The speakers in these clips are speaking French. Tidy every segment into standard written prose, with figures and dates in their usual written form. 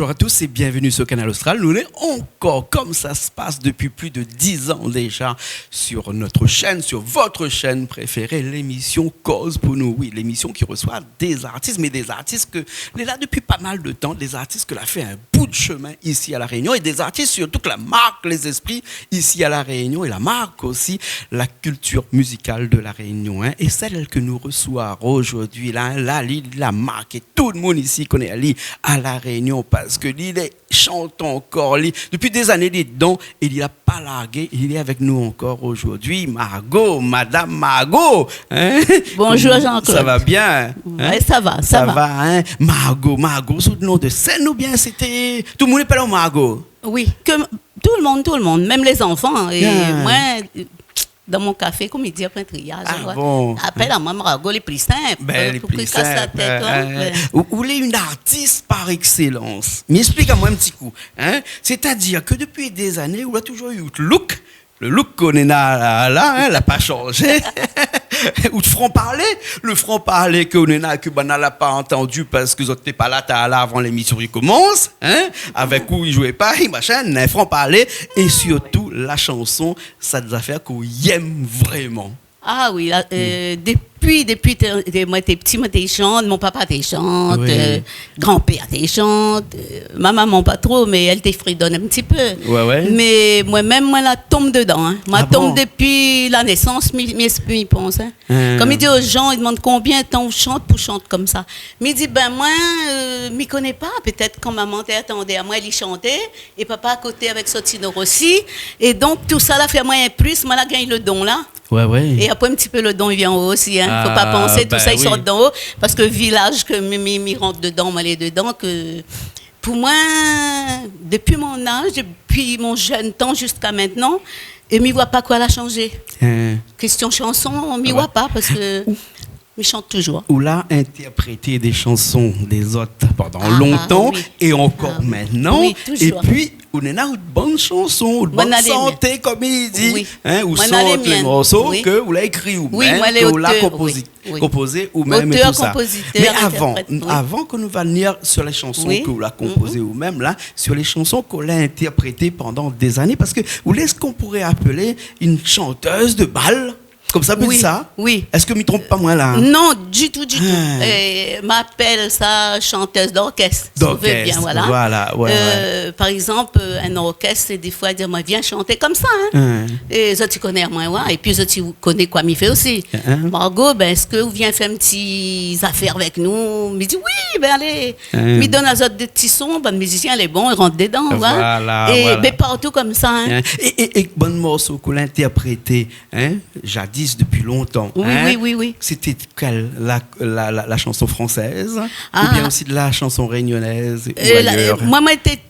Bonjour à tous et bienvenue sur Canal Austral. Nous sommes encore, comme ça se passe depuis plus de 10 ans déjà, sur notre chaîne, sur votre chaîne préférée, l'émission Cause pour nous. Oui, l'émission qui reçoit des artistes, mais des artistes que l'est là depuis pas mal de temps, des artistes que l'a fait un bout de chemin ici à La Réunion et des artistes surtout que la marque les esprits ici à La Réunion et la marque aussi la culture musicale de La Réunion. Et celle que nous recevons aujourd'hui, là, la marque et tout le monde ici connaît Ali à La Réunion parce que il chante encore depuis des années dedans et il n'a pas largué, il est avec nous encore aujourd'hui. Margot, Madame Margot, hein? Bonjour Jean-Claude. Ça va bien, hein? Ouais, ça va. Hein? Margot, sous le nom de scène ou bien c'était tout le monde appelle Margot? Oui, que tout le monde, même les enfants. Et moi, dans mon café, comme il dit après un triage, appelle à moi Margot les plus simples, pour qu'il casse la tête. Vous êtes une artiste par excellence. Mais explique-moi un petit coup. Hein? C'est-à-dire que depuis des années, vous avez toujours eu le look qu'on est là, n'a pas changé. Ou le franc-parler qu'on est là, que on n'a pas entendu parce que vous n'étiez pas là avant l'émission qui commence, hein? Avec où il jouait pas, machin, un franc-parler, et surtout la chanson, ça des affaires qu'on aime vraiment. Ah oui, là, depuis moi j'étais petit, moi t'es chante, mon papa t'es chante, oui. Grand-père t'es chante, ma maman pas trop, mais elle t'es fredonne un petit peu. Ouais. Mais moi-même, moi la tombe dedans. Hein. Moi tombe depuis la naissance, mes esprits y pensent. Hein. Comme il dit aux gens, ils demandent combien de temps on chante pour chanter comme ça. Mais il dit, moi, m'y connais pas, peut-être quand maman t'attendait à moi, elle y chantait, et papa à côté avec Sotino aussi. Et donc tout ça là fait moi un plus, moi là gagne le don là. Ouais. Et après un petit peu le don il vient en haut aussi, hein. Faut pas penser tout ça il sort d'en haut parce que village que m'y rentre dedans, m'aller dedans que pour moi depuis mon âge, depuis mon jeune temps jusqu'à maintenant, et m'y vois pas quoi l'a changé. Question chanson, on m'y voit pas parce que je chante toujours. Ou l'a interprété des chansons des autres pendant longtemps et encore maintenant. Oui, toujours. Et puis, on a une bonne chanson, une bonne santé, comme il dit. Hein, ou chante les morceaux que vous l'avez écrit ou même, que vous l'avez composé ou même et tout ça. Mais avant que nous va venir sur les chansons que vous l'avez composées ou même là, sur les chansons qu'on a interprétées pendant des années, parce que vous laissez ce qu'on pourrait appeler une chanteuse de bal. Comme ça, ça? Oui. Est-ce que je ne me trompe pas, moi, là? Non, du tout. M'appelle ça chanteuse d'orchestre. Bien, voilà. Par exemple, un orchestre, c'est des fois, dire, moi, viens chanter comme ça. Hein. Et ça, tu connais moi, et puis ça, tu connais quoi m'y fait aussi. Margot, est-ce que vous viens faire une petite affaire avec nous? Me dit, oui, allez. Me donne à autres des petits sons, le musicien, il est bon, il rentre dedans. Et partout comme ça. Hein. Et bon morceau qu'on a interprété, hein, jadis, depuis longtemps. Oui. C'était quelle la chanson française ou bien aussi de la chanson réunionnaise ou ailleurs? Moi, j'étais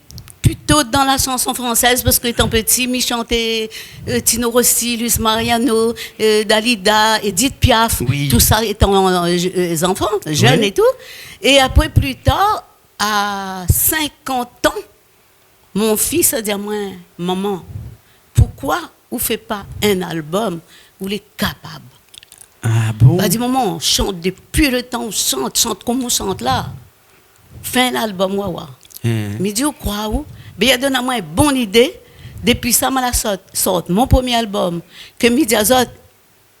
plutôt dans la chanson française parce que étant petit, je chantais Tino Rossi, Luis Mariano, Dalida, Edith Piaf, tout ça étant enfants, jeunes et tout. Et après, plus tard, à 50 ans, mon fils a dit à moi, maman, pourquoi vous ne faites pas un album où il est capable? Ah bon? Du moment on chante depuis le temps, on chante comme on chante là. Fin l'album, Mais dit, vous croyez où? Il a donné à moi une bonne idée. Depuis ça, je sort mon premier album. Que je dis à eux,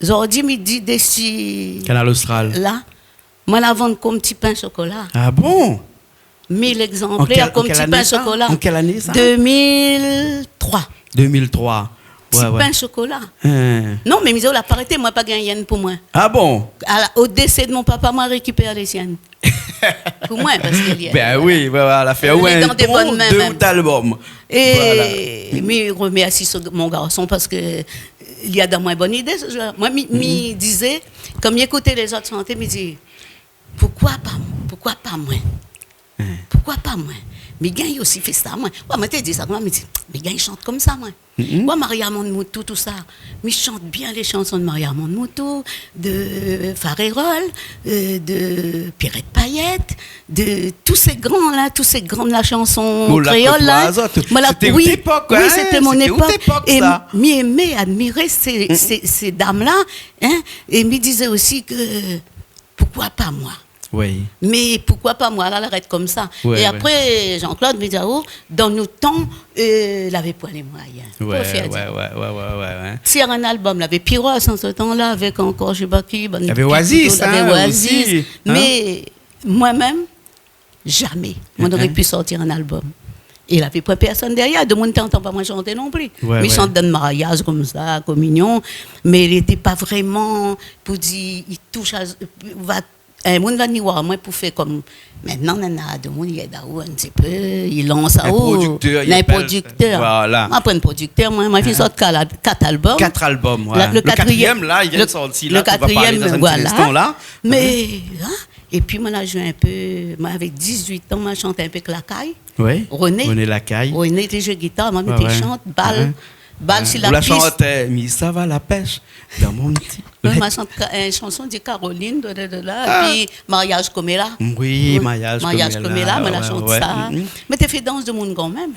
aujourd'hui, je dis d'ici. Canal Austral. Là, je la vends comme petit pain chocolat. Ah bon? 1000 exemplaires comme petit pain chocolat. En quelle année ça? 2003. 2003. Petit pain chocolat. Non, mais Miso l'a pas arrêté, moi pas gagné pour moi. Ah bon? Au décès de mon papa, moi récupéré les siennes. Pour moi, parce qu'il y a. Ben oui, voilà, fait deux albums. Et me remercie mon garçon parce que il y a dans moi une bonne idée. Moi, me disait, comme j'écoutais les autres chanter, me dit, pourquoi pas moi? Pourquoi pas moi? Mais gagne aussi fait ça, moi. Moi, je dis ça, moi, mais gagne chante comme ça, moi. Moi, Maria Mondmoutou, tout ça. Mais je chante bien les chansons de Maria Mondmoutou, de Farérol, de Pierrette Payette, de tous ces grands, là, de la chanson créole, là. C'était une époque, oui, c'était mon époque. Et m'aimais admirer ces dames-là, hein, et me disait aussi que, pourquoi pas moi? Oui. Mais pourquoi pas moi, là, l'arrête comme ça. Ouais, et après, Jean-Claude me dit, oh, dans nos temps, il n'avait pas les moyens. Ouais. Sur un album, il avait Pyros en ce temps-là, avec encore, je sais pas qui. Il y avait Oasis, aussi. Mais moi-même, jamais, on aurait pu sortir un album. Il n'avait pas personne derrière. De mon temps, pas moi chanter non plus. Mais il chante dans le mariage comme ça, communion. Mais il n'était pas vraiment pour dire, il touche à. Un monde va venir voir moi pour faire comme. Maintenant, il y a des gens qui sont un petit peu. Ils lancent à haut. Un producteur. Voilà. Moi, un producteur, moi, je sors 4 albums. 4 albums, ouais. Le quatrième, là, il vient de sortir. Le quatrième, voilà. Mais. Et puis, moi, là, je joué un peu. Moi, avec 18 ans, moi, je chantais un peu Clacaille. Oui. René Lacaille. René était jeu guitare, moi, je chante, balle sur la piste. Vous la chantez, mais ça va la pêche dans mon petit. Moi, je chante une chanson de Caroline, et puis Mariage comme là. Oui, Mariage comme là, moi, je chante ça. Mais tu fais danse de monde quand même.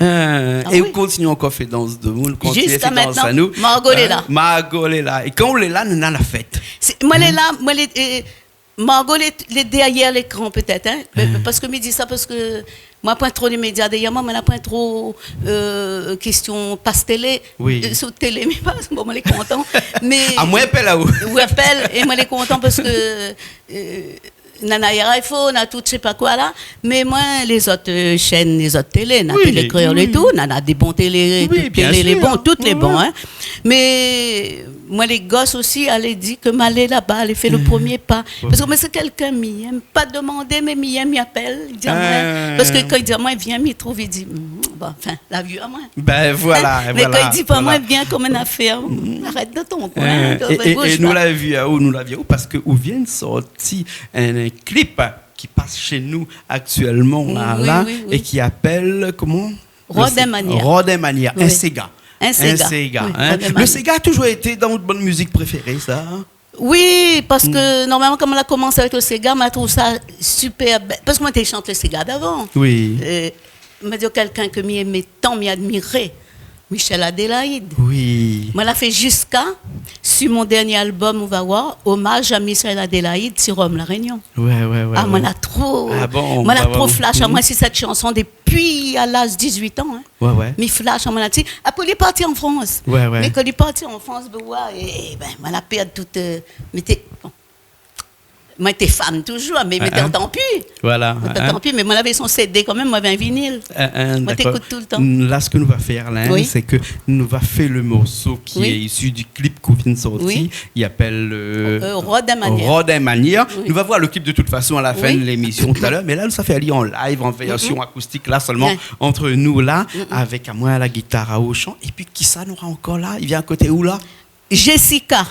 Et vous continuez encore à faire danse de monde. Jusqu'à maintenant, Margot est là. Margot est là. Et quand on est là, nous avons la fête. Moi, elle est là, Margot est derrière l'écran peut-être, parce que me dit ça parce que moi pas trop les médias derrière moi, mais là pas trop question passe télé, sur télé mais pas bon moi les content mais à moi appelle là où appelle et moi les content parce que Nana iPhone, on a tout, je sais pas quoi là. Mais moi, les autres chaînes, les autres télé, on a Télé Créole et tout, on a des bons télé, les bons, toutes les bons. Hein. Mais moi, les gosses aussi, allaient dire que m'aller là-bas, aller faire le premier pas. Parce que moi, c'est quelqu'un qui n'aime pas demander, mais m'y appelle. Il dit à moi, parce que quand il dit à moi, il vient, il trouve, il dit, bon, enfin, la vue à moi. Ben voilà. Mais quand il dit pas moi, il vient comme une affaire, arrête de ton coin. Et nous l'avions, parce que où vient de sortir un clip qui passe chez nous actuellement là, et qui appelle comment Rodemania. Un Sega. Un Sega. Le Sega a toujours été dans votre bonne musique préférée, ça. Oui, parce que normalement, comme on a commencé avec le Sega, je trouve ça super. Parce que moi, je chante le Sega d'avant. Oui. Je me dis quelqu'un que m'aimait tant, m'admirait. Michel Adélaïde. Oui. Moi, l'a fait jusqu'à, sur mon dernier album, on va voir, hommage à Michel Adélaïde sur Rome La Réunion. Ouais. Moi, l'a trop. Moi, l'a trop flash. Moi, c'est cette chanson depuis à l'âge de 18 ans. Hein. Ouais. Mais flash, moi, l'a dit. Après, il est parti en France. Ouais. Mais quand il est parti en France, moi, la perte toute. Moi, j'étais fan toujours, mais tant pis. Voilà. Tant pis, mais moi, j'avais son CD quand même, moi, j'avais un vinyle. Moi, t'écoutes tout le temps. Là, ce que nous va faire, là, c'est que nous va faire le morceau qui est issu du clip qu'on vient de sortir. Il appelle Rodemania. Nous va voir le clip de toute façon à la fin de l'émission tout à l'heure. Mais là, ça fait aller en live, en version acoustique, là seulement, entre nous, là, avec à moi la guitare à haut chant. Et puis, qui ça nous aura encore là? Il vient à côté où, là? Jessica,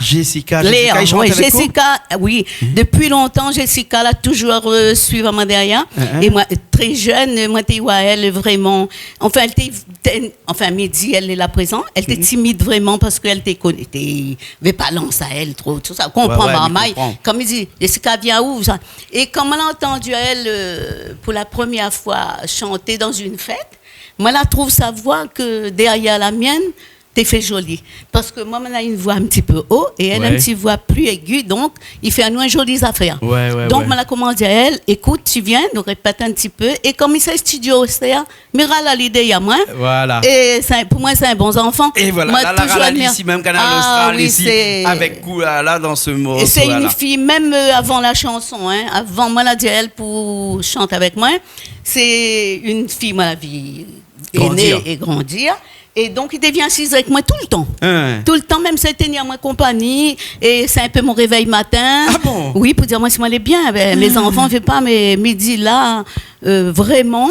Léa, Jessica, oui. Depuis longtemps, Jessica l'a toujours suivi moi derrière. Et moi, très jeune, moi, elle vraiment. Enfin, Midi, elle est là présent. Elle était timide vraiment parce qu'elle était avait pas lancé à elle trop, tout ça. Comprends, Marmaille. Comme il dit, Jessica vient où ça? Et comme on a entendu elle pour la première fois chanter dans une fête, moi, elle trouve sa voix que derrière la mienne. T'es fait joli. Parce que moi, on a une voix un petit peu haut et elle a une petite voix plus aiguë, donc il fait à nous un joli affaire. Donc, on a commandé à elle, écoute, tu viens, nous répète un petit peu. Et comme il s'est studio, c'est Mira la l'idée, il y a moins. Voilà. Et pour moi, c'est un bon enfant. Et voilà, moi, là, ici, même Canal Austral, ici, avec Koula, là, dans ce mot. Et c'est une fille, même avant la chanson, hein, avant, moi, la dit elle pour chanter avec moi, c'est une fille, moi, la vie aînée et grandir. Et donc, il devient assis avec moi tout le temps. Tout le temps, même si elle tenait à ma compagnie. Et c'est un peu mon réveil matin. Ah bon? Oui, pour dire, moi, si moi, elle est bien. Mes enfants ne font pas, mais midi, là, vraiment,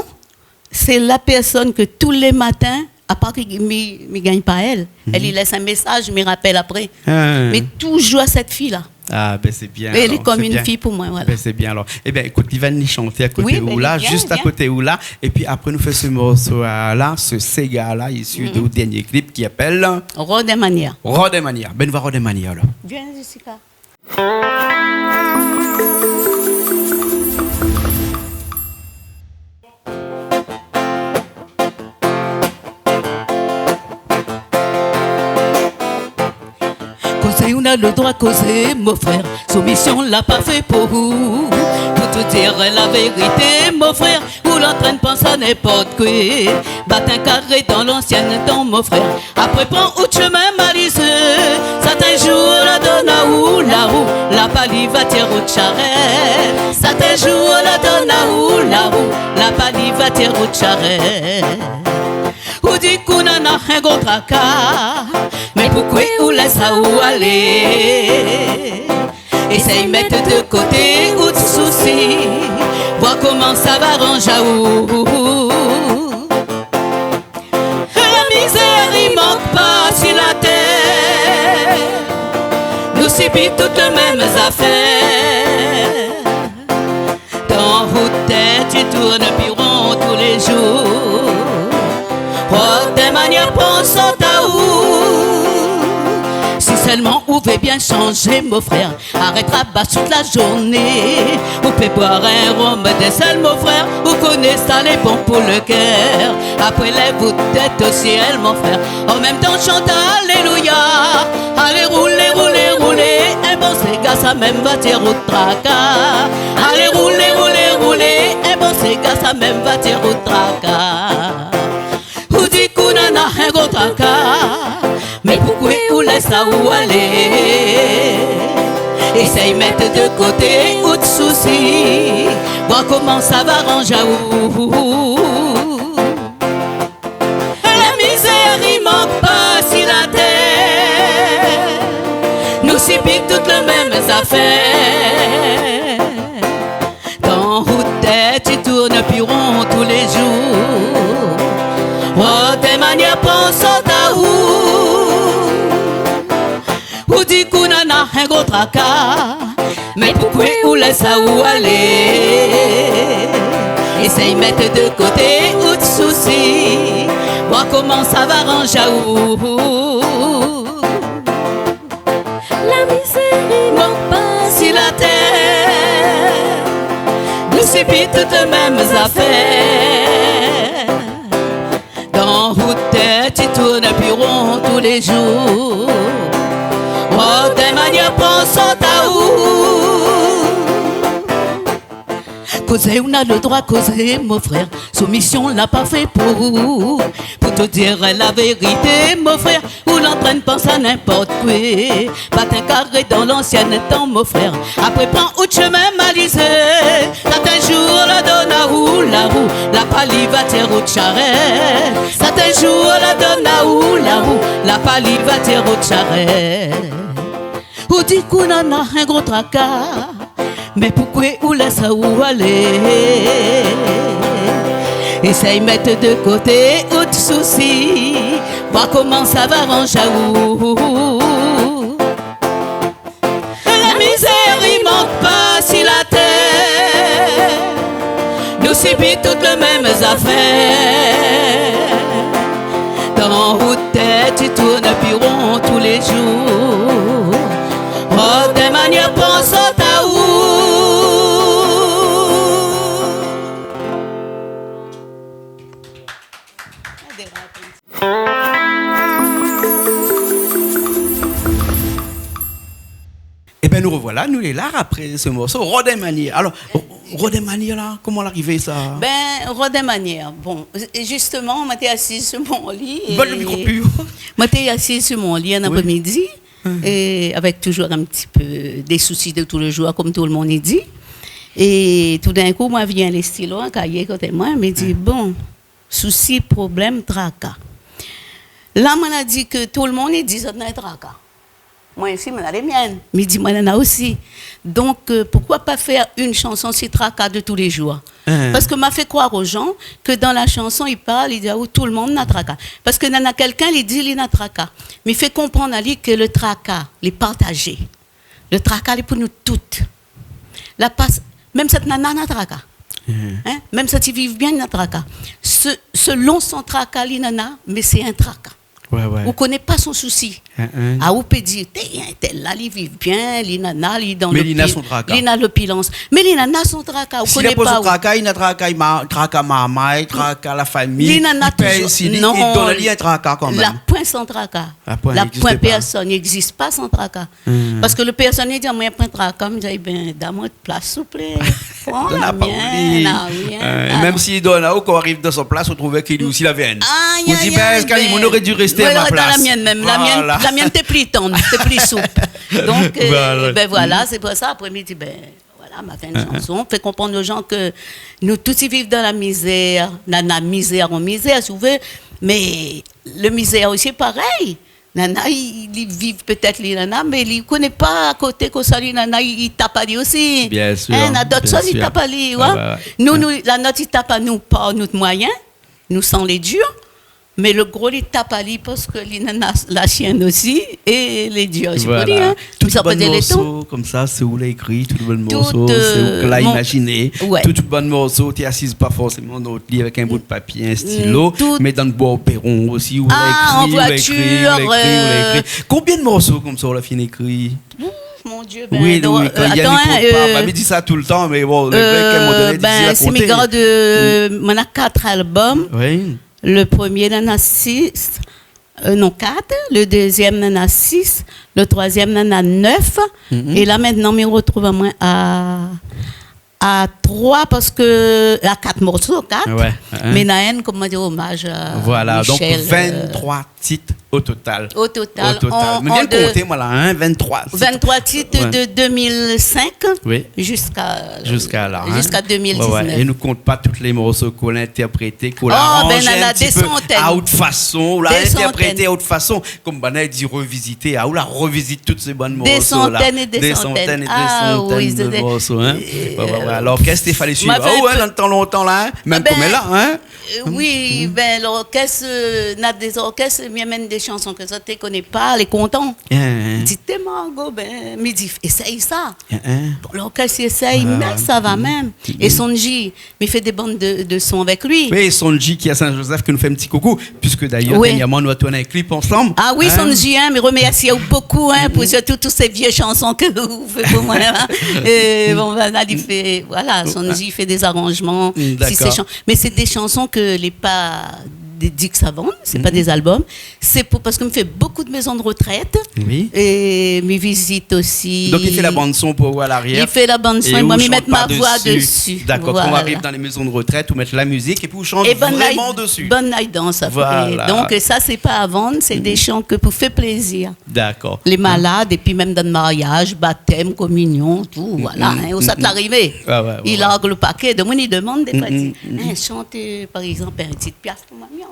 c'est la personne que tous les matins, à part qu'il ne gagne pas elle, elle lui laisse un message, je me rappelle après. Mais toujours cette fille-là. Ah, ben c'est bien. Elle est comme une fille pour moi, voilà. Ben c'est bien alors. Eh bien, écoute, il va nous chanter à côté où là, juste à côté où là. Et puis après, nous fait ce morceau là, ce Sega là, issu du dernier clip qui appelle Rodemania. Ben, va Rodemania alors. Viens, Jessica. Causer, on a le droit de causer, mon frère. Soumission l'a pas fait pour vous. Pour te dire la vérité, mon frère. Vous l'entraîne, pense à n'importe quoi. Battre un carré dans l'ancienne temps, mon frère. Après, prends autre chemin malicieux. Certains jours, la donne à où la roue. La palie va tirer au charrette. Certains jours, la donne à où la roue. La palie va tirer au charrette. Ou dit qu'on en a un gros tracas. Mais pourquoi ou laisse à où aller? Essaye mettre de côté ou de soucis. Voir comment ça va ranger à où. La misère il manque pas sur la terre. Nous subissons toutes les mêmes affaires. Dans route tu tournes puis rond tous les jours. Oh, des manières pensant à où. Si seulement on veut bien changer, mon frère, arrêtera bas toute la journée. Vous pouvez boire un rhum des sel, mon frère. Vous connaissez ça, les bons pour le cœur. Après lève-vous tête au ciel, mon frère. En même temps, chante Alléluia. Allez, roulez, roulez, roulez. Un bon Sega, ça même va tirer au tracas. Allez, roulez, roulez, roulez. Un bon Sega, ça même va tirer au tracas. Vous dites qu'on en a un gros tracas. Mais pourquoi vous laisse à où aller? Essaye mettre de côté ou de soucis. Voir comment ça va ranger à où. La misère il manque pas si la terre. Nous subissons toutes les mêmes affaires. Dans route tu tournes puis rond tous les jours. Oh, des manières pensant à où. Ou dit qu'on en a un gros tracas. Mais pourquoi vous laisse à où aller? Essaye mettre de côté ou de soucis. Voir comment ça va ranger à où. La misère manque pas si la terre. Nous subissons toutes les mêmes affaires. Dans route tu tournes puis rond tous les jours. Oh, des manières pensant à où. Causer, on a le droit de causer, mon frère. Soumission l'a pas fait pour vous. Pour te dire la vérité, mon frère. Vous l'entraîne, pense à n'importe quoi. Pas un carré dans l'ancien temps, mon frère. Après, prends autre chemin malicieux. Certains jours, la donne à où la roue. La palie va tirer au charrette. Certains jours, la donne à où la roue. La palie va tirer au charrette. Ou dit qu'on en a un gros tracas. Mais pourquoi vous laisse à où aller? Essaye mettre de côté ou de soucis. Voir comment ça va ranger à où. La misère il manque pas si la terre. Nous subissons toutes les mêmes affaires. Dans route tu tournes puis rond tous les jours. Oh, des manières pensant à où. Eh bien, nous revoilà, nous les là après ce morceau, Rodin Manière. Alors, Rodin Manière, là, comment l'arrivée ça? Ben, Rodin Manière. Bon, justement, j'étais assise sur mon lit. Bon, le micro plus. J'étais assise sur mon lit un après-midi, et avec toujours un petit peu des soucis de tous les jours, comme tout le monde dit. Et tout d'un coup, moi, vient les stylos, un cahier côté moi, me dit, bon, soucis, problème, tracas. Là, on a dit que tout le monde dit ça dans un tracas. Moi aussi, je les miennes. Mais dit, moi, j'en ai aussi. Donc, pourquoi pas faire une chanson si tracas de tous les jours? Parce que m'a fait croire aux gens que dans la chanson, il parle, il dit, oh, tout le monde n'a tracas. Parce que y en a quelqu'un, il dit, il n'a tracas. Mais il fait comprendre à lui que le tracas, il est partagé. Le tracas, il est pour nous toutes. La passe, même cette nana n'a tracas. Hein? Même si tu vives bien, il n'a tracas. Selon son tracas, il en a, mais c'est un tracas. Ou connaît pas son souci. Ah, ou peut dire, tel là, il vit bien, il nana, il dans mais il a son tracas. Il a l'opulence. Mais il a son tracas. Ou s'il connaît a pas pas. son tracas, il a tracas maman, tracas la famille. Il a toujours. Il donne lui un tracas quand même. La point sans tracas. La point personne n'existe pas sans tracas. Parce que le personne dit, moi, point tracas, je dis, ben, donne-moi de place, s'il vous plaît. Prends la mienne. Même s'il donne, quand on arrive dans son place, on trouvait qu'il lui aussi la veine. On dit, ben, on aurait dû rester à ma place. La mienne même. La mienne t'es plus tendre, t'es plus souple. Donc, ben voilà, c'est pour ça. Après, il dit, ben voilà, ma fin de chanson. On fait comprendre aux gens que nous tous ils vivent dans la misère, dans la misère en misère, si vous voulez. Mais le misère aussi est pareil. Nana, ils vivent peut-être les nanas, mais ils ne connaissent pas à côté que ça, les nanas, ils tapent à lui aussi. Bien sûr. D'autres choses, ils tapent à lui. Nous, la note, ils tapent à nous par notre moyen. Nous sommes les durs. Mais le gros, il tape à lui parce que la chienne aussi et les dieux. Voilà. Tout ça bon morceau, comme ça, c'est où l'a écrit, tout bon morceau, c'est où l'a imaginé. Ouais. Tout bon morceau, tu es assise pas forcément dans notre lit avec un bout de papier, un stylo, mais dans le bois au perron aussi, où en voiture. Combien de morceaux comme ça, on l'a fini écrit? Mon Dieu, ben, oui, donc, il y a il dit ça tout le temps, mais bon, le mec, à un moment donné, c'est mes gars de. On a 4 albums. Oui. Le premier, on en a 6. Non, 4. Le deuxième, on en a 6. Le troisième, on en a 9. Et là, maintenant, on me retrouve à 3 parce que. À 4 morceaux, 4. Ouais. Mais Naën, comme on dit, hommage à. Voilà, Michel, donc 23 titres au total. Au total. Mais bien compter, moi là, 23. 23 titres de 2005 jusqu'à là. Jusqu'à 2019. Ouais. Et ne compte pas tous les morceaux qu'on a interprétés, qu'on a arrangés un petit peu à haute façon, ou l'a interprété à haute façon, comme on a dit revisiter, ou la revisite toutes ces bonnes morceaux là. Des centaines de morceaux. Alors qu'est-ce qu'il fallait suivre? Dans le temps longtemps là, même comme elle là, hein? Oui, ben l'orchestre, n'a des orchestres, même des chansons que ça ne te connaît pas, les contents. Dit, t'es Margot, ben, mais dit, essaye ça. L'orchestre essaye, mais ça va même. Et Sonji, mais fait des bandes de sons avec lui. Oui, Sonji qui est à Saint-Joseph, qui nous fait un petit coucou, puisque d'ailleurs, dernièrement, nous avons tourné un clip ensemble. Ah oui, Sonji, mais remercie beaucoup pour surtout toutes ces vieilles chansons que vous faites pour moi. Bon, voilà, Sonji fait des arrangements. Mais c'est des chansons que les pas des disques à vendre, c'est pas des albums. C'est parce que me fait beaucoup de maisons de retraite. Oui. Et mes visites aussi. Donc il fait la bande son pour vous à l'arrière. Il fait la bande son et moi me mettre ma voix dessus. D'accord. Voilà. Quand on arrive dans les maisons de retraite, vous mettez la musique et puis vous chantez vraiment dessus. Bonne night dance. Voilà. Donc ça c'est pas à vendre, c'est des chants que pour faire plaisir. D'accord. Les malades et puis même dans le mariage, baptême, communion, tout. Voilà. Où ça te l'arrivée. Il a le paquet de moi il demande des petits. Chante par exemple un petit piaf pour mamie.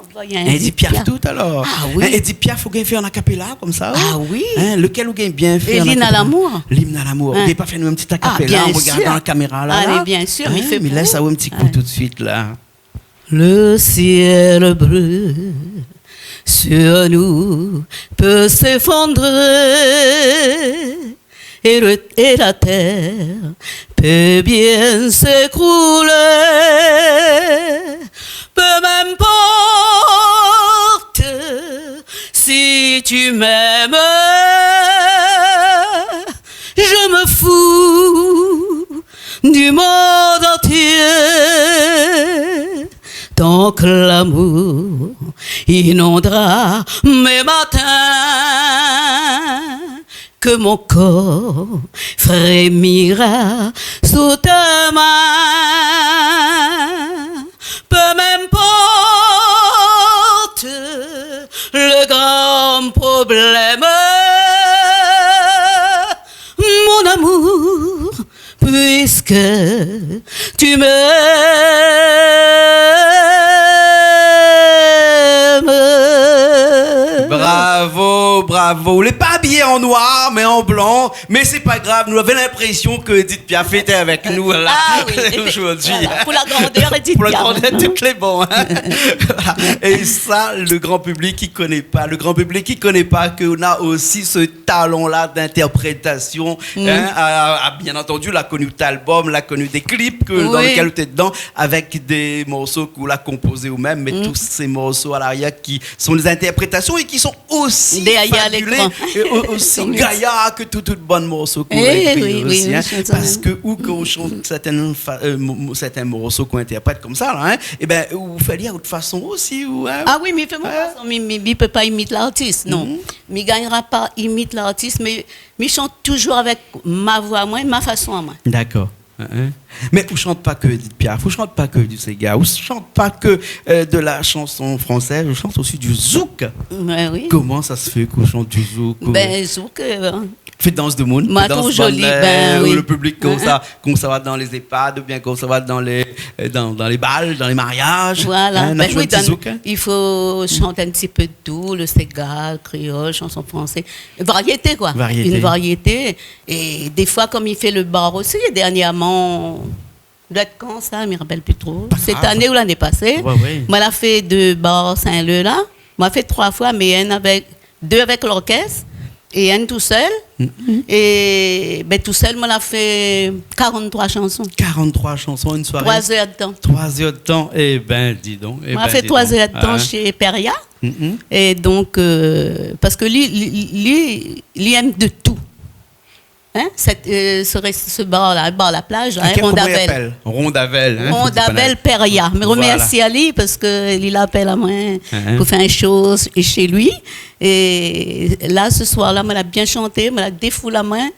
Edith Piaf tout alors. Ah oui. Edith Piaf, vous gagnez faire en acapella comme ça. Ah oui. Lequel vous gagnez bien faire? L'hymne à l'amour. L'hymne à l'amour. Vous n'avez pas fait un petit acapella en regardant la caméra là. Allez, bien sûr. Mais laisse un petit coup tout de suite là. Le ciel bleu sur nous peut s'effondrer et la terre peut bien s'écrouler. Peu m'importe si tu m'aimes, je me fous du monde entier. Tant que l'amour inondera mes matins, que mon corps frémira sous ta main. Peu m'importe le grand problème, mon amour, puisque tu m'aimes. Bravo, bravo. Il n'est pas habillé en noir, mais en blanc. Mais c'est pas grave, nous avons l'impression que Edith Piaf était avec nous là, aujourd'hui. Voilà, pour la grandeur, Edith Pour la Piaf. grandeur, toutes les bons. Hein. Voilà. Et ça, le grand public qui connaît pas. Le grand public qui connaît pas qu'on a aussi ce talent-là d'interprétation. Hein, bien entendu, l'a connu d'albums, l'a connu des clips dans lesquels tu es dedans, avec des morceaux qu'on a composés ou même, mais tous ces morceaux à l'arrière qui sont des interprétations et qui sont aussi fabuleux, aussi gaillards que tout bon morceau qu'on a écrit aussi. Hein, parce que où qu'on chante certains morceaux qu'on interprète comme ça, là, hein, et ben vous faites de toute façon aussi. Hein, ah oui, mais fais-moi façon, mais ne peut pas imiter l'artiste, non. Mais ne gagnera pas imite l'artiste, mais chante toujours avec ma voix à moi, ma façon à moi. D'accord. Mais vous ne chantez pas que Edith Piaf, vous ne chantez pas que du Sega, vous ne chantez pas que de la chanson française, vous chantez aussi du zouk. Oui. Comment ça se fait qu'on chante du zouk? Ben, zouk. Fait danse de monde, danse joli, le public comme ça va dans les EHPAD, ou bien comme ça va dans les balles, dans les mariages. Voilà. Hein, zouk, hein? Il faut chanter un petit peu de tout, le Sega, le créole, chanson française. Variété, quoi. Une variété. Et des fois, comme il fait le bar aussi, dernièrement, doit être quand ça, je ne me rappelle plus trop. Cette année ou l'année passée. Moi, elle a fait 2 bars Saint-Leu là. Moi, elle a fait 3 fois, mais 2 avec l'orchestre. Et un tout seul. Et ben, tout seul, moi, j'ai fait 43 chansons. 43 chansons, une soirée. 3 heures de temps. 3 heures de temps, eh ben, dis donc. Moi, j'ai fait 3 heures de temps chez Peria. Et donc, parce que lui aime de tout. Hein? Ce bar-là, la plage, hein, Rondavel. Rondavel. Hein, Rondavel Peria. Mais remercie Ali parce qu'il appelle à moi pour faire une chose chez lui. Et là, ce soir-là, elle a bien chanté, elle a défoulé la main.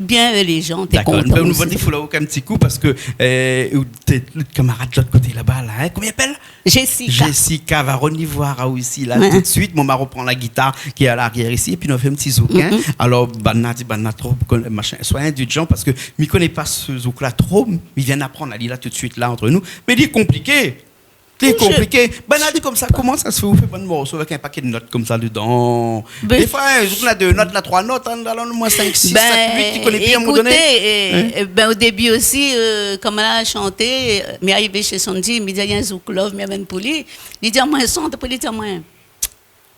Bien, les gens étaient contents. D'accord, nous allons défouler un petit coup parce que le camarade de l'autre côté là-bas, là, hein, comment il appelle? Jessica va voir aussi là tout de suite. Mon mari reprend la guitare qui est à l'arrière ici et puis on fait un petit zouk. Hein. Alors, Banna trop, machin, soyez indulgents parce que je ne connais pas ce zouk-là trop. Il vient d'apprendre à lire là tout de suite là entre nous. Mais il est compliqué. C'est compliqué. Ben, elle dit comme ça, comment ça se fait? Vous faites bon morceau avec un paquet de notes comme ça dedans. Des fois, on a 2 notes, là, 3 notes, on a au moins 5, 6, 7, 8, tu connais bien à un moment donné. Ben, au début aussi, comme elle a chanté, mais arrivé chez Sandy, il me dit, il y a un zouk love, mais il y a un pouli. Il dit, moi, chante, puis il dit, moi,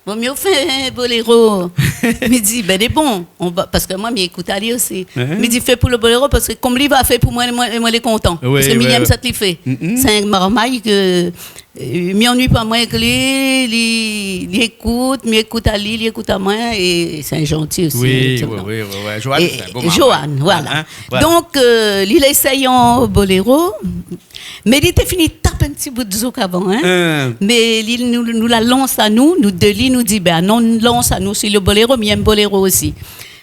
vaut mieux faire un boléro. Il me dit, ben, c'est bon. Parce que moi, j'écoute Ali aussi. Il me dit, fais pour le boléro, parce que comme lui va faire pour moi, moi, il est content. Parce que Miriam, ça te le fait. C'est un marmaille que. Je m'ennuie pas moi que lui, il écoute, il écoute à lui, il écoute à moi, et c'est un gentil aussi. Oui. Joanne, voilà. Donc, il essaye en boléro, mais il était fini de taper un petit bout de zouk avant. Hein? Mais il nous la lance à nous nous dit, ben non, lance à nous sur le boléro, mais il y a un boléro aussi.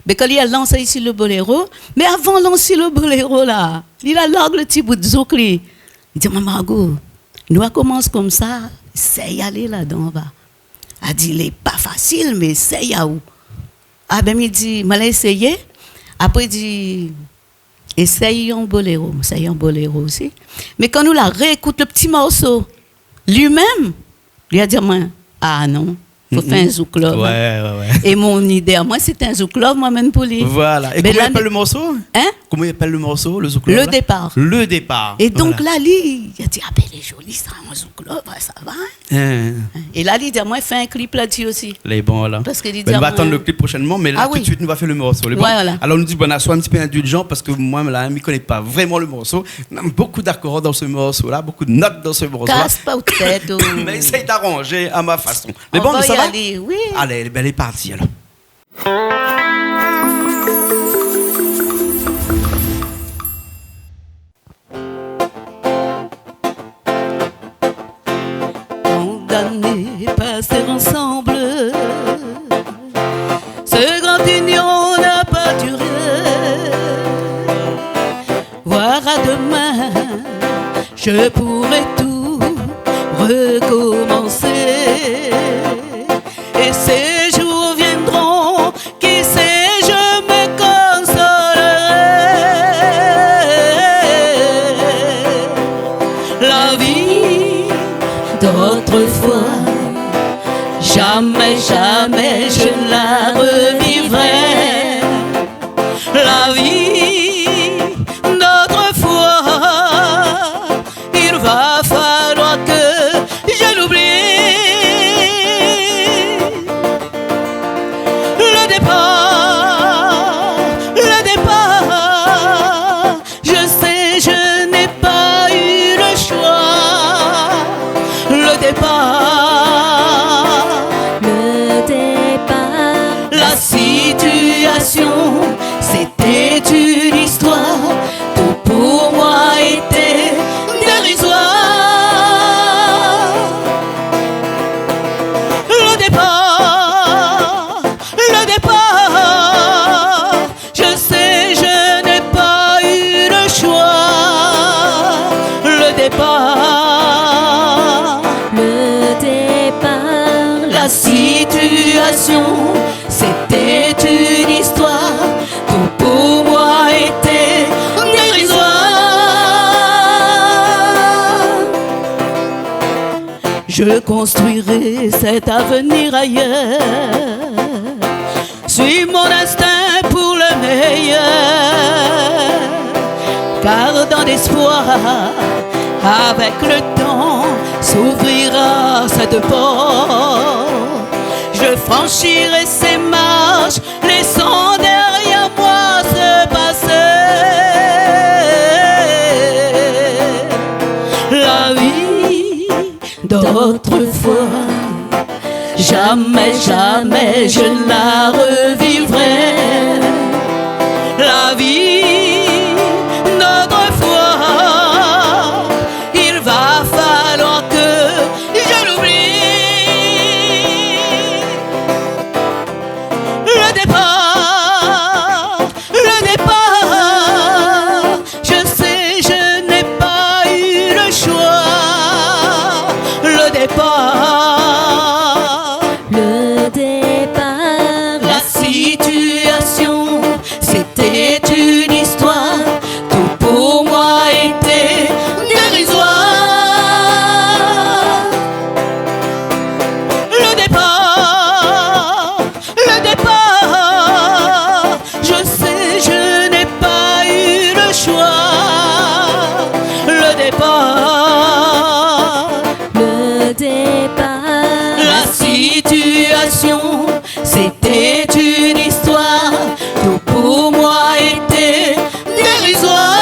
Mais quand il a lancé ici le boléro, mais avant de lancer le boléro, là, il a largué le petit bout de zouk, il dit, maman Margot, nous, on commence comme ça, essaye aller là-dedans, va. Elle dit, il n'est pas facile, mais essaye à où? Ah ben, il dit, je l'ai essayé. Après, il dit, essaye un boléro aussi. Mais quand nous la réécoute le petit morceau, lui-même, il a dit, moi, ah non. Il faut faire un zouk love. Et mon idée à moi, c'est un zouk love, moi-même, pour lui. Voilà. Et comment il appelle le morceau? Hein? Comment il appelle le morceau, le zouk love? Le départ. Le départ. Et donc là, lui, il a dit, ah ben, elle est jolie, ça, un zouk love, ça va. Et là, il dit, moi, fais un clip là-dessus aussi. Les bons, là. Parce qu'il dit, on va attendre le clip prochainement, mais là, tout de suite, nous va faire le morceau. Voilà. Alors, nous dit, bon, sois un petit peu indulgent, parce que moi, là, je ne connais pas vraiment le morceau. On a beaucoup d'accords dans ce morceau-là, beaucoup de notes dans ce morceau-là. Casse pas au tête. Mais essaye d'arranger à ma façon. Mais bon, ça va? Oui. Allez, elle est partie alors. Condamnés, passer ensemble, ce grand union n'a pas duré. Voir à demain, je pourrai tout recommencer. Et ces jours viendront, qui sait, je me consolerai. La vie d'autrefois, jamais je ne la situation, c'était une histoire. Tout pour moi était dérisoire. Le départ, je sais, je n'ai pas eu le choix. Le départ, la situation, c'était une histoire. Tout pour moi était dérisoire. Je construirai cet avenir ailleurs. Suis mon instinct pour le meilleur. Gardant d'espoir, avec le temps s'ouvrira cette porte. Je franchirai ces marches, laissant derrière moi ce passé. La vie d'autrefois, jamais, jamais je ne la revivrai. La vie d'autrefois, il va falloir que je l'oublie. Le départ, je sais, je n'ai pas eu le choix. Le départ, la situation, c'était une histoire. Tout pour moi était dérisoire. Le départ, je sais, je n'ai pas eu le choix. Le départ, la situation, c'était une histoire. Tout pour moi était dérisoire.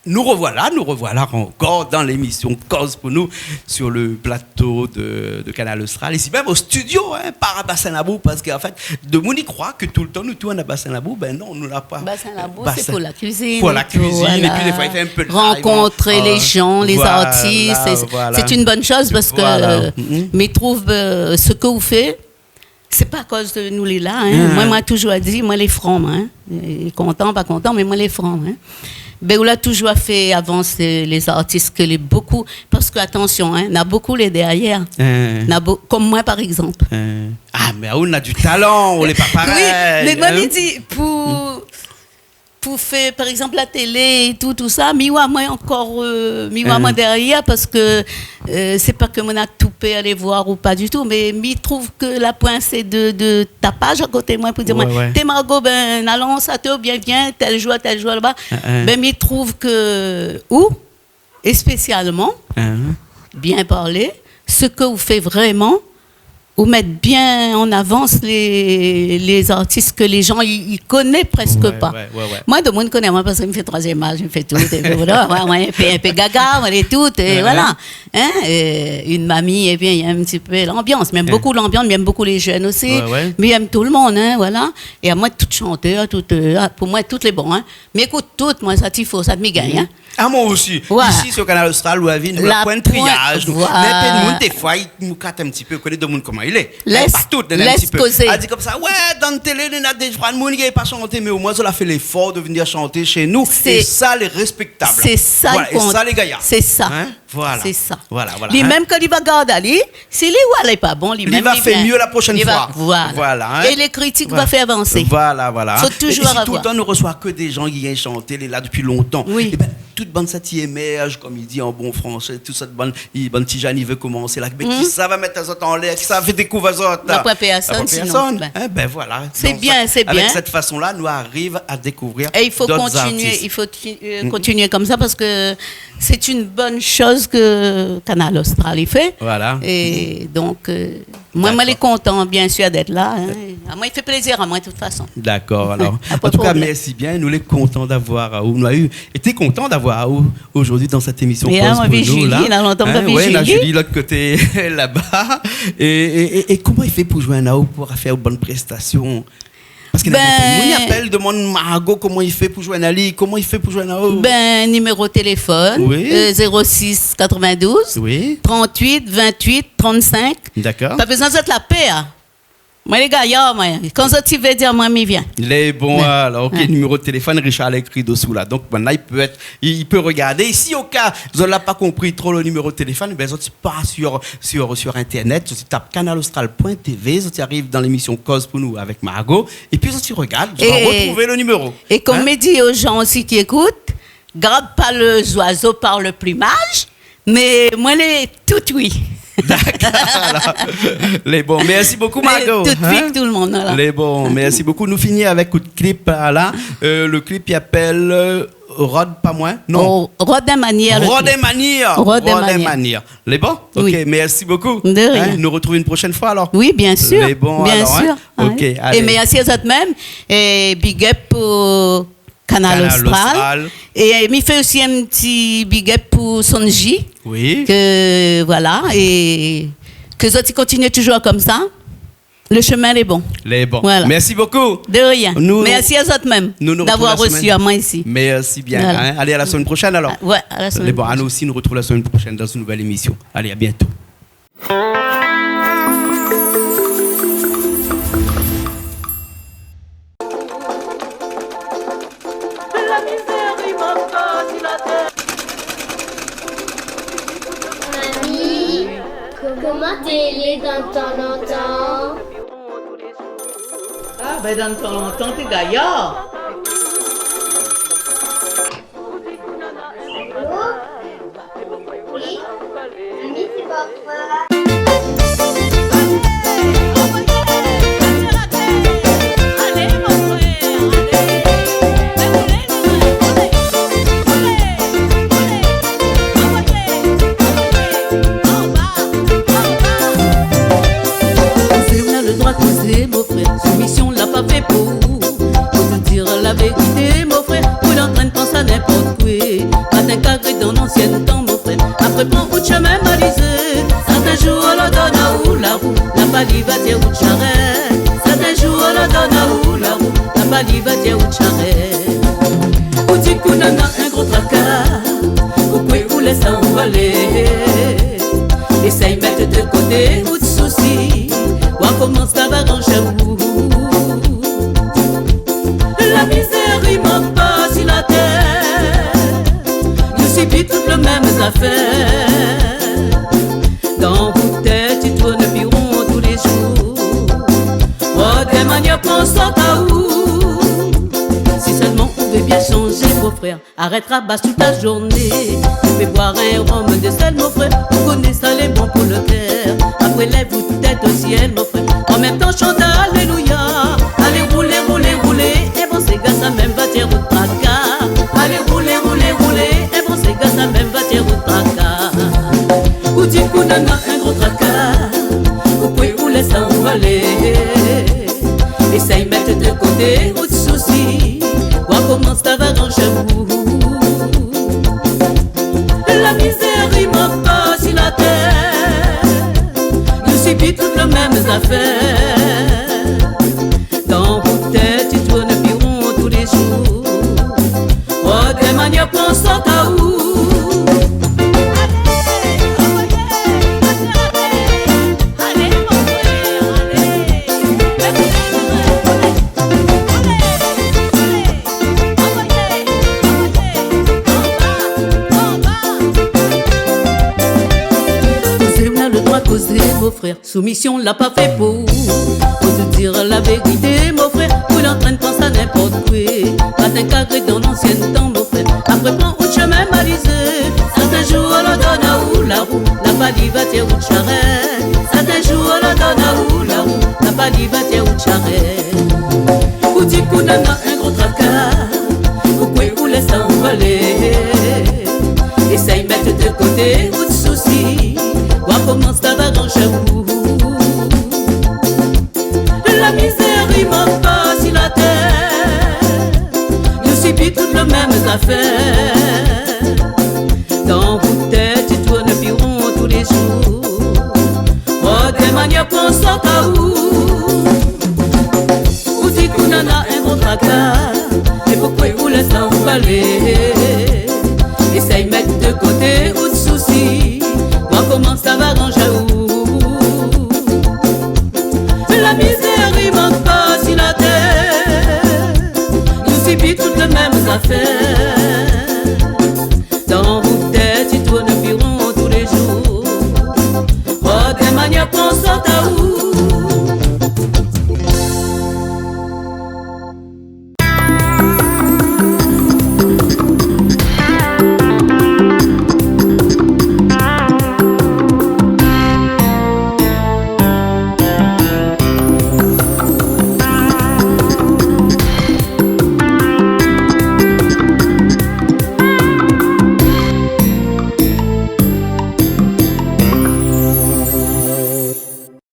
Nous revoilà encore dans l'émission Cause pour nous sur le plateau de Canal Austral, ici même au studio, par à Bassin-Labou, parce qu'en fait, de mon y croit que tout le temps nous tournons à Bassin-Labou, ben non, nous n'a pas. Bassin-Labou, c'est pour la cuisine. Pour la cuisine, voilà. Et puis des fois il fait un peu de rencontrer les gens, les artistes, c'est une bonne chose parce que mais trouve ce que vous faites. C'est pas à cause de nous les là. Moi, toujours dit, moi les francs, content, pas content, mais moi les francs. Ben, on a toujours fait avancer les artistes que les beaucoup, parce que attention, il y a beaucoup les derrière, comme moi par exemple. Ah, mais on a du talent, on n'est pas pareil. Oui, mais moi je dis pour faire par exemple la télé et tout ça, moi encore moi derrière parce que c'est pas que mon a tout payé aller voir ou pas du tout, mais je trouve que la pointe c'est de tapage à côté de moi pour dire t'es Margot, ben allons ça te bien viens tel jour là-bas. Ben je trouve que et spécialement bien parler ce que vous faites vraiment. Ou mettre bien en avance les artistes que les gens ils connaissent presque pas. Moi, de monde connaît moi parce qu'il me fait troisième âge, il me fait tout. Voilà, moi, il fait un peu gaga, on est tout, et voilà. Une mamie, et bien il y a un petit peu l'ambiance, même beaucoup l'ambiance, même beaucoup les jeunes aussi, mais il aime tout le monde, voilà. Et à moi, toutes chanteurs, pour moi, toutes les bons, mais écoute, toutes, moi, ça t'y faut, ça te m'y gagne, Ah, moi aussi. Ici, sur Canal Austral, où nous la pointe triage. Nous, des fois, il nous casse un petit peu, connaît de monde comment il est. Laisse causer. Elle dit comme ça, dans la télé, il y a des gens qui n'ont pas chanté, mais au moins, on a fait l'effort de venir chanter chez nous. Et ça, les respectables. C'est ça, et ça, les gaillards. C'est ça. Voilà. C'est ça. Voilà. Lui-même, quand il va garder, s'il est n'est pas bon, il va faire mieux la prochaine fois. Voilà. Et les critiques vont faire avancer. Voilà. Faut toujours avoir. Tout le temps, ne reçoit que des gens qui viennent chanter, il est là depuis longtemps. Oui. Et ben, toute bande ça t'y émerge, comme il dit en bon français, toute cette bande Tijani il veut commencer là, mais qui ça va mettre les autres en l'air, qui ça va faire découvrir les autres. Pas personne, sinon. Ben voilà. C'est bien. Avec cette façon-là, nous arrivons à découvrir. Et il faut continuer comme ça parce que c'est une bonne chose que Canal Austral fait. Voilà. Et donc, Moi, D'accord. je suis content, bien sûr, d'être là. Hein. À moi, il fait plaisir à moi, de toute façon. D'accord, alors. Pas En de tout cas, problème. merci bien. Nous les contents d'avoir Aou. Nous avons été contents d'avoir Aou aujourd'hui dans cette émission. Et Cause là, on pour vit nous, Julie, là. là, on entend pas Ouais, on a Julie. Julie de l'autre côté, là-bas. Et comment il fait pour jouer un Aou pour faire une bonne prestation? Parce qu'il y a Ben- qui appelle, demande Margot comment il fait pour jouer un Ali, comment il fait pour jouer un Aou. Ben, numéro de téléphone, Oui. 06 92 Oui, 38 28 35. d'accord. Pas besoin de la paix. Hein. Moi, les gars, moi, quand ça tu veux dire, moi, m'y viens. Les bons, Ouais. alors, ok, Ouais. numéro de téléphone, Richard l'a écrit dessous là. Donc maintenant, il peut regarder. Si au cas, vous n'avez pas compris trop le numéro de téléphone, ben, vous pas sur Internet, vous tapez canalaustral.tv, vous arrivez dans l'émission Cause pour nous avec Margot, et puis vous regardez, vous allez retrouver le numéro. Et comme Hein? me dit aux gens aussi qui écoutent, garde pas les oiseaux par le plumage, mais moi, les tout oui. D'accord. alors. Les bons, merci beaucoup Margot. Tout de hein? suite, tout le monde. Voilà. Les bons, merci beaucoup. Nous finissons avec un coup de clip là. Le clip il appelle Rod pas moins. Non. Oh, Rodin Manière. le Rodin clip. Manière. Rodin Rodin Manière. Manière. Les bons? Ok, Oui. merci beaucoup. De rien. Nous retrouvons une prochaine fois alors. Oui, bien sûr. Les bons, bien alors, sûr. hein? Ok, Ouais. allez. Et merci à vous-même. Et big up pour Canal Canal Austral. Austral. Et il fait aussi un petit big up pour Sonji. Oui. Que voilà. Et que ça continue toujours comme ça. Le chemin est bon. Les bons. Voilà. Merci beaucoup. De rien. Nous- merci à vous-même nous nous d'avoir retrouvons la reçu semaine. à moi ici. Merci bien. Voilà. Hein? Allez, à la semaine prochaine alors. Ouais, à la semaine Les bons, à prochaine. nous aussi, nous retrouvons la semaine prochaine dans une nouvelle émission. Allez, à bientôt. Mamie, comment t'es dans ton longtemps? Ah, ben dans ton longtemps, t'es gaillard. Oui, Mamie, c'est pourquoi? On a le droit de causer, mon frère. Soumission l'a pas fait pour vous. Faut te dire la vérité, mon frère. Vous l'entraîne pense à n'importe quoi. Matin carré dans l'ancien temps, mon frère. Après, prends route chemin balisé. Certains jours, on la donne à où la roue. La balie va dire route charrette. Certains jours, on la donne à où la roue. La balie va dire route charrette. Ou dit qu'on en a un gros tracas. Ou pouvez vous laisser où aller. Essaye mettre de côté tout souci. Voir comment ça va dans chez vous. La misère, il manque pas sur la terre. Nous subissons toutes les mêmes affaires. Dans vos têtes, tu tournes environ tous les jours. Oh, des manières pensent à où. Si seulement on veut bien changer, mon frère. Arrête rabat toute la journée. Fais boire un rhum de sel, mon frère. Vous connaissez ça, les bons pour le cœur. Après, lève-vous tête au ciel, mon frère. En même temps, chante Alléluia. Allez, roulez, roulez, roulez. Et bon, ces gars, ça même va dire au tracas. Allez, roulez, roulez, roulez. Et bon, ces gars, ça même va dire au tracas. Ou dit qu'on en a un gros tracas. Vous pouvez vous laisser où aller. Essaye mettre de côté votre souci. Voir comment ça va dans chez vous. La misère, il manque pas sur la terre. Nous subissons toutes les mêmes affaires. Dans vos têtes, tu tournes environ tous les jours. Oh, des manières pensant à où. Le droit de causer, mon frère. Soumission l'a pas fait pour. Faut te dire la vérité, mon frère. Vous l'entraîne penser à n'importe quoi. Matin carré dans l'ancien temps, mon frère. Après, prends un chemin balisé. Certains jours, on la donne à où la roue. La balie va dire route charrette. Certains jours, on la donne à où la roue. La balie va dire route charrette. Vous dites qu'on en a un gros tracas. Vous pouvez vous laisser où aller. Essaye mettre de côté votre souci. Voir comment ça va dans chez vous. affaires. Dans vos têtes, tu tournes environ tous les jours. Oh, des manières qu'on sort à où? Ou si qu'on en a un gros fracas, et pourquoi vous laissez vous aller? Essaye de mettre de côté ou de soucis. Moi, comment ça va ranger où? La misère, il manque pas sur la terre. Nous subissons toutes les mêmes affaires.